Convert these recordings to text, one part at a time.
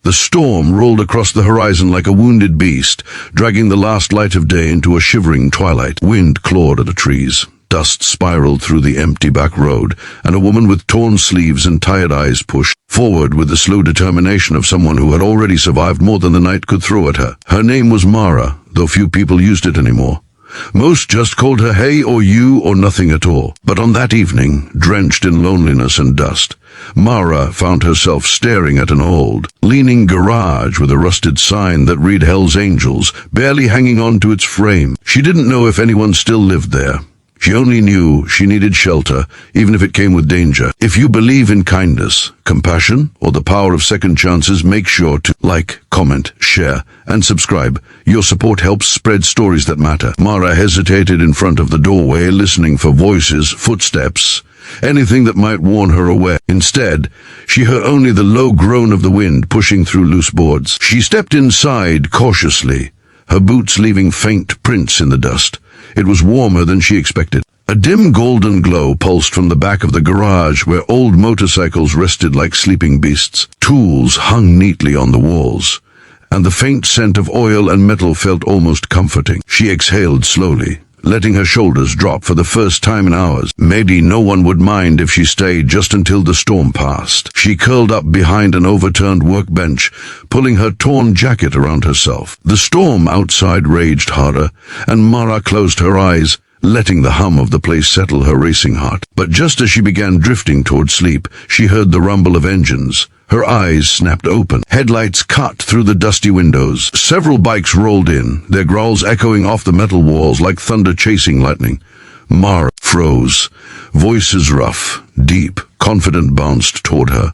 The storm rolled across the horizon like a wounded beast, dragging the last light of day into a shivering twilight. Wind clawed at the trees. Dust spiraled through the empty back road, and a woman with torn sleeves and tired eyes pushed forward with the slow determination of someone who had already survived more than the night could throw at her. Her name was Mara, though few people used it anymore. Most just called her hey or you or nothing at all. But on that evening, drenched in loneliness and dust, Mara found herself staring at an old, leaning garage with a rusted sign that read Hell's Angels, barely hanging on to its frame. She didn't know if anyone still lived there. She only knew she needed shelter, even if it came with danger. If you believe in kindness, compassion, or the power of second chances, make sure to like, comment, share, and subscribe. Your support helps spread stories that matter. Mara hesitated in front of the doorway, listening for voices, footsteps, anything that might warn her away. Instead, she heard only the low groan of the wind pushing through loose boards. She stepped inside cautiously, her boots leaving faint prints in the dust. It was warmer than she expected. A dim golden glow pulsed from the back of the garage where old motorcycles rested like sleeping beasts. Tools hung neatly on the walls, and the faint scent of oil and metal felt almost comforting. She exhaled slowly, letting her shoulders drop for the first time in hours. Maybe no one would mind if she stayed just until the storm passed. She curled up behind an overturned workbench, pulling her torn jacket around herself. The storm outside raged harder, and Mara closed her eyes, letting the hum of the place settle her racing heart. But just as she began drifting toward sleep, she heard the rumble of engines. Her eyes snapped open. Headlights cut through the dusty windows. Several bikes rolled in, their growls echoing off the metal walls like thunder chasing lightning. Mara froze. Voices rough, deep, confident bounced toward her.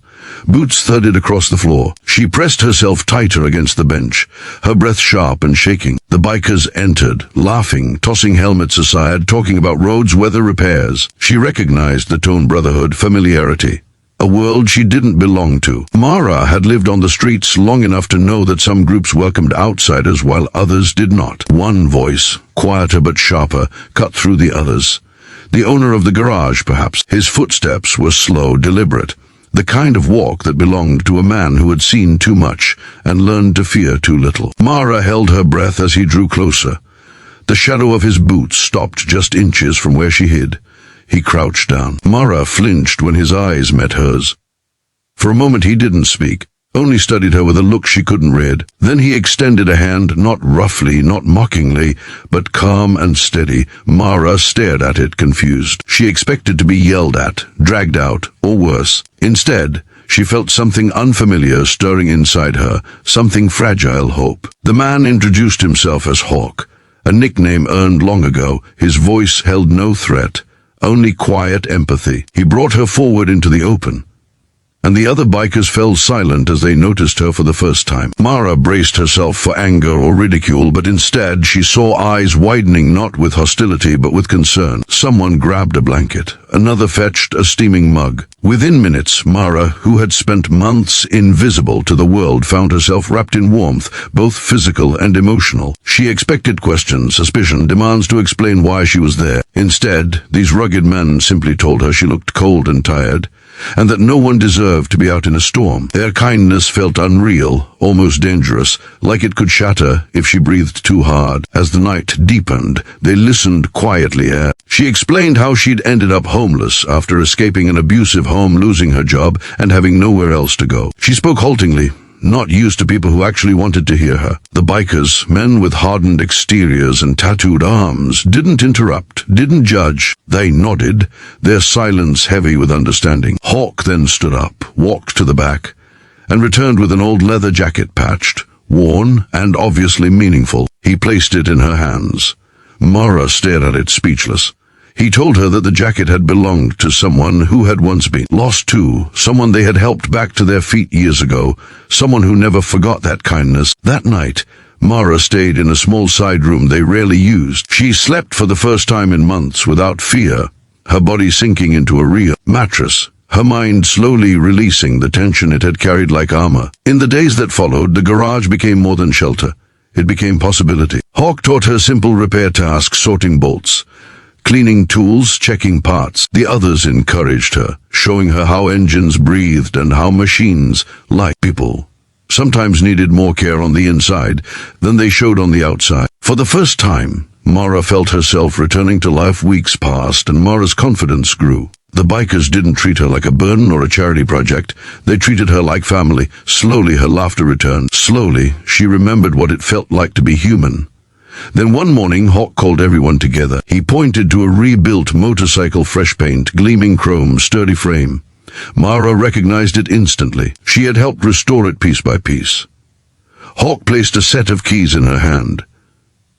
Boots thudded across the floor. She pressed herself tighter against the bench, her breath sharp and shaking. The bikers entered, laughing, tossing helmets aside, talking about roads, weather, repairs. She recognized the tone brotherhood, familiarity. A world she didn't belong to. Mara had lived on the streets long enough to know that some groups welcomed outsiders while others did not. One voice, quieter but sharper, cut through the others. The owner of the garage, perhaps. His footsteps were slow, deliberate. The kind of walk that belonged to a man who had seen too much and learned to fear too little. Mara held her breath as he drew closer. The shadow of his boots stopped just inches from where she hid. He crouched down. Mara flinched when his eyes met hers. For a moment he didn't speak, only studied her with a look she couldn't read. Then he extended a hand, not roughly, not mockingly, but calm and steady. Mara stared at it, confused. She expected to be yelled at, dragged out, or worse. Instead, she felt something unfamiliar stirring inside her, something fragile hope. The man introduced himself as Hawk, a nickname earned long ago. His voice held no threat, only quiet empathy. He brought her forward into the open, and the other bikers fell silent as they noticed her for the first time. Mara braced herself for anger or ridicule, but instead she saw eyes widening not with hostility but with concern. Someone grabbed a blanket. Another fetched a steaming mug. Within minutes, Mara, who had spent months invisible to the world, found herself wrapped in warmth, both physical and emotional. She expected questions, suspicion, demands to explain why she was there. Instead, these rugged men simply told her she looked cold and tired, and that no one deserved to be out in a storm. Their kindness felt unreal, almost dangerous, like it could shatter if she breathed too hard. As the night deepened, they listened quietly. She explained how she'd ended up homeless after escaping an abusive home, losing her job, and having nowhere else to go. She spoke haltingly, not used to people who actually wanted to hear her. The bikers, men with hardened exteriors and tattooed arms, didn't interrupt, didn't judge. They nodded, their silence heavy with understanding. Hawk then stood up, walked to the back, and returned with an old leather jacket patched, worn, and obviously meaningful. He placed it in her hands. Mara stared at it, speechless. He told her that the jacket had belonged to someone who had once been lost too, someone they had helped back to their feet years ago, someone who never forgot that kindness. That night, Mara stayed in a small side room they rarely used. She slept for the first time in months without fear, her body sinking into a real mattress, her mind slowly releasing the tension it had carried like armor. In the days that followed, the garage became more than shelter. It became possibility. Hawk taught her simple repair tasks, sorting bolts, cleaning tools, checking parts. The others encouraged her, showing her how engines breathed and how machines, like people, sometimes needed more care on the inside than they showed on the outside. For the first time, Mara felt herself returning to life. Weeks passed, and Mara's confidence grew. The bikers didn't treat her like a burden or a charity project. They treated her like family. Slowly, her laughter returned. Slowly, she remembered what it felt like to be human. Then one morning, Hawk called everyone together. He pointed to a rebuilt motorcycle, fresh paint, gleaming chrome, sturdy frame. Mara recognized it instantly. She had helped restore it piece by piece. Hawk placed a set of keys in her hand.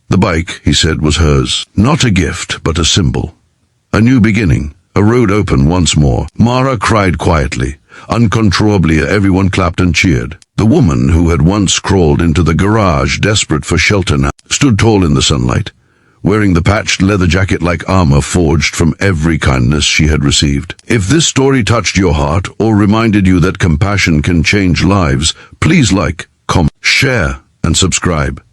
The bike, he said, was hers. Not a gift, but a symbol. A new beginning. A road open once more. Mara cried quietly. Uncontrollably, everyone clapped and cheered. The woman who had once crawled into the garage, desperate for shelter now, stood tall in the sunlight, wearing the patched leather jacket like armor forged from every kindness she had received. If this story touched your heart or reminded you that compassion can change lives, please like, comment, share, and subscribe.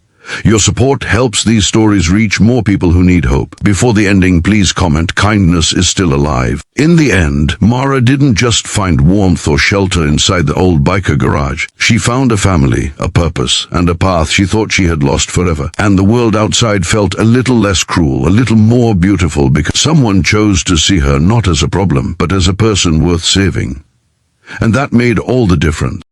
Your support helps these stories reach more people who need hope. Before the ending, please comment, kindness is still alive. In the end, Mara didn't just find warmth or shelter inside the old biker garage. She found a family, a purpose, and a path she thought she had lost forever. And the world outside felt a little less cruel, a little more beautiful, because someone chose to see her not as a problem, but as a person worth saving. And that made all the difference.